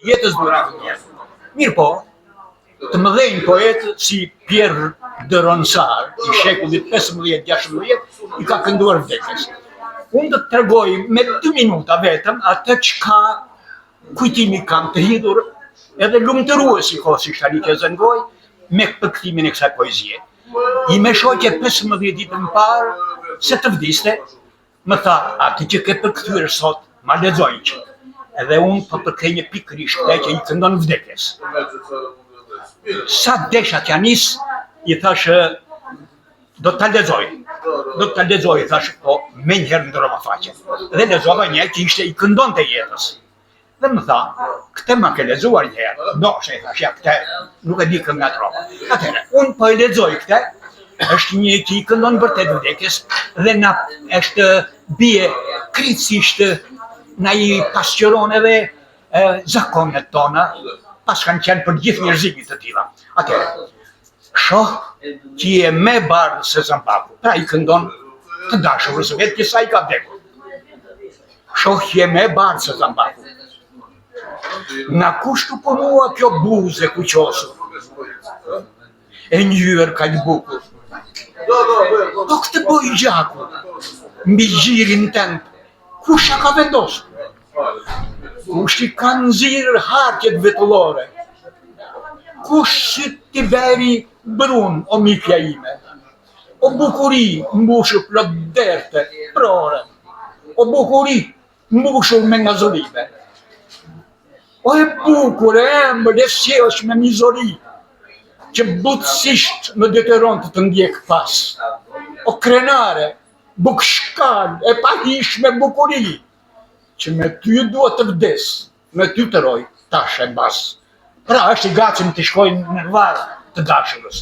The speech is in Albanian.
jetës durate. Mirë po, të mëdhenj poetë si Pierre de Ronsard, i shekullit 15-16, i ka kënduar vdekjes. Unë do të tregoj me 2 minuta vetëm atë çka kujtimi kam të hidhur edhe lumëtëruesi kohësisht Alike Zëngoj me përkthimin e kësaj poezie. I me shoqe 15 ditë më parë se të vdiste, më tha, atë që ke përkthyer sot, ma lexoj që. Edhe unë po përkthej një pikërisht këtë që i këndon vdekjes. Sa desha t'ja nis, i thash, do ta lexoj. Do ta lexoj, thash, po me njëherë ndrova faqe. Dhe lexova një që ishte i këndonte jetës. Dhe më tha, këtë ma ke lexuar një herë. Doshe, i thash, ja këtë, nuk e di kë nga trova. Atëherë, unë po e lexoj këtë, është një që i këndon vërtet vdekjes dhe na është bie kritikisht na i pasqyron edhe zakonet tona, pas kanë qenë për gjithë njerëzimit të tilla. Atëherë, shoh që je me bardhë se Zambaku, pra i këndon të dashurës vetë që sa i ka vdekur. Shoh që je me bardhë se Zambaku. Nga kushtu po mua kjo buze kuqosur, e ngjyrë kaq bukur. Po këtë boj gjaku, mbi gjirin tënd, kush ja ka vendosur? Kush i ka nxirr hartjet vetullore? Kush si ti beri brun, o mikja ime? O bukuri mbushur plot derte, prore. O bukuri mbushur me ngazolime. O e bukur e embël e sjellsh me mizori, që butësisht më detyron të ndjek pas. O krenare, bukshkal e pahish me bukuri, që me ty duhet të vdes, me ty të roj, tash e bas. Pra është i gatshëm të shkojnë në varr të dashurës.